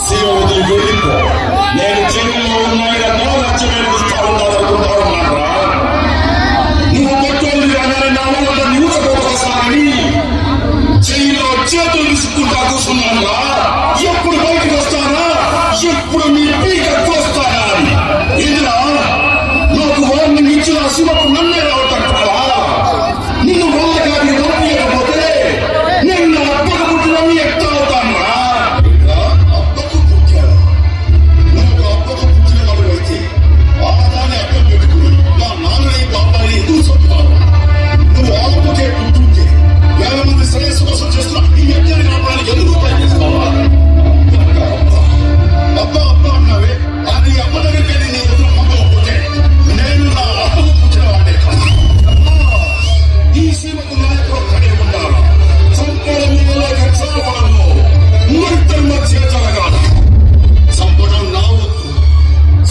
శివవతులు వెళ్ళిపో. నేను జైల్లో ఉన్నాయిగా నువ్వు పట్టుకోవాలి రాగానే నా వల్ల నిలుచుకోవస్తానని జైల్లో చేతులు తీసుకుంటా కూర్చున్నానుగా. ఎప్పుడు బయటకు వస్తానా, ఎప్పుడు నీ పీక చూస్తానా అని. ఇదిలా నాకు వారిని ఇచ్చిన శివకు నన్నే రావటట్టుగా నిన్ను వాళ్ళగాడికి పంపించకపోతే నేను నా అప్పకు పుట్టినవి ఎట్లా అవుతాను రా. అప్పకు పుట్టాను. నువ్వు అప్పకు పుట్టిన వాడు అయితే ఆదాన్ని అప్పం పెట్టుకుని నా నాన్నని బాబాని ఎందుకు చెప్తాను. నువ్వు ఆపుకే పుట్టుంటే 1000 మంది శ్రేయస్సు కోసం చేస్తున్నా ఈ ఎక్కడికి రావడానికి ఎందుకు ప్రయత్నిస్తావా? అబ్బా అబ్బా అన్నావే, అది అమ్మ దగ్గరికి వెళ్ళి నీ ఎదురు పంపకపోతే నేను నా అప్పకు పుట్టిన వాడే కాదు. ఈ సీమకు నాయకుడు పడే ఉండాలి. చంపడం నీళ్ళక చావడంలో మురిద్దరి మధ్య జరగాలి. చంపడం నా వద్దు,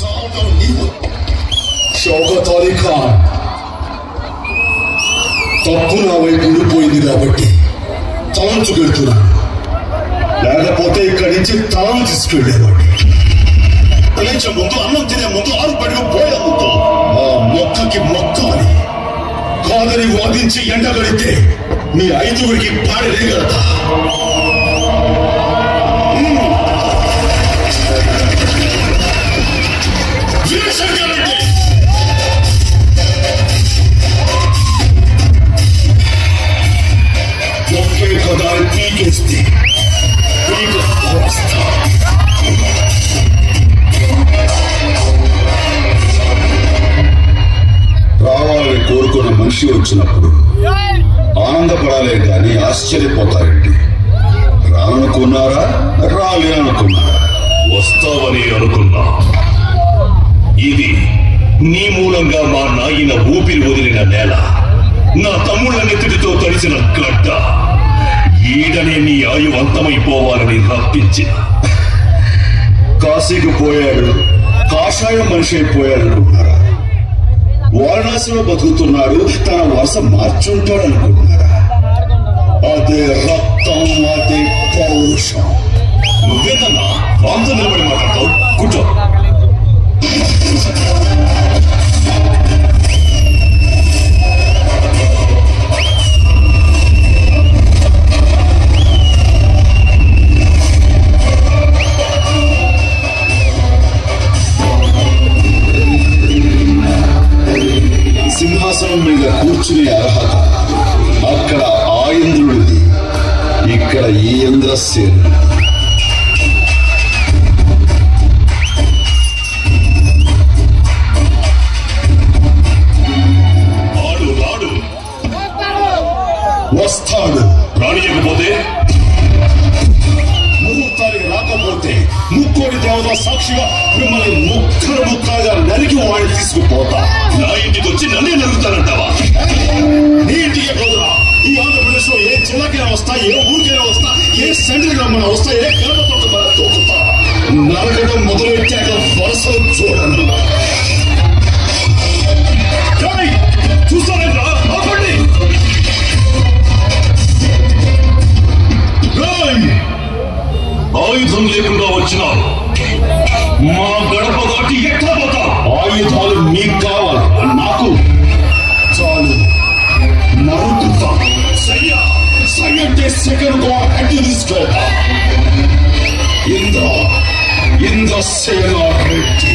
చావడం నీ వద్దు. షౌకత్ అలీ ఖాన్, తప్పు నా వైపు ఉండిపోయింది కాబట్టి తలంచుకెళ్తున్నాను. లేకపోతే ఇక్కడి నుంచి తలం తీసుకెళ్లేవాడు. తలించే ముందు, అన్నం తినే ముందు, ఆరు పడిన పోయే ముందు ఆ మొక్కకి మొక్క అని కాదని వాదించి ఎండగడితే మీ 5గురికి పాడలేగలదా? ఒకే కదా పీకేస్తే పీక వస్తా. రావాలని కోరుకున్న మనిషి వచ్చినప్పుడు ఆనందపడాలే కానీ ఆశ్చర్యపోతారండి. రానుకున్నారా, రాలేననుకున్నారా? వస్తావని అనుకున్నా. ఇది నీ మూలంగా మా నాయన ఊపిరి వదిలిన నేల, నా తమ్ముళ్ళ నెత్తిటితో తడిసిన గడ్డ. ఈడనే నీ ఆయు అంతమైపోవాలని రప్పించిన. కాశీకి పోయాడు, కాషాయం మనిషి అయిపోయాడు అనుకున్నారా? వారణాసిలో బతుకుతున్నాడు, తన వరుస మార్చుంటాడు అనుకుంటున్నారా? అదే రక్తం, అదే పౌరుషం. నువ్వేదన్నా రాంతో నిలబడి మాట్లాడతావు? కూర్చో. సింహాసనం మీద కూర్చునే అర్హత అక్కడ ఆ ఇంద్రుడిది, ఇక్కడ ఈ ఇంద్రసేన. వస్తాడు. రానియకపోతే, ముహూర్తానికి రాకపోతే ముక్కోడి దేవత సాక్షిగా మిమ్మల్ని ముక్కలుగా నరికి వాడిని తీసుకుపోతా. నా ఇంటికి వచ్చి నన్నే నరుగుతానంటావా? నీ ఇంటికి పోదురా. ఈ ఆంధ్రప్రదేశ్ లో ఏ జిల్లాకైనా వస్తా, ఏ ఊరికైనా వస్తా, ఏ సెంటర్ గ్రామం వస్తా, ఏ కలపతో మన తోకుతా. నరకడం మొదలెట్టాక వరుసలు చూడను. చూస్తానంటా ఆపండి. ఆయుధం లేకుండా వచ్చినారు. మా గడప దాటి ఎట్లా పోతా? ఆయుధాలు మీకు కావాలి, నాకు చాలు. నరుకుతా. సయ్యంటే సెకండ్ అడ్డు తీసుకో. ఇంద్రసేన రెడ్డి.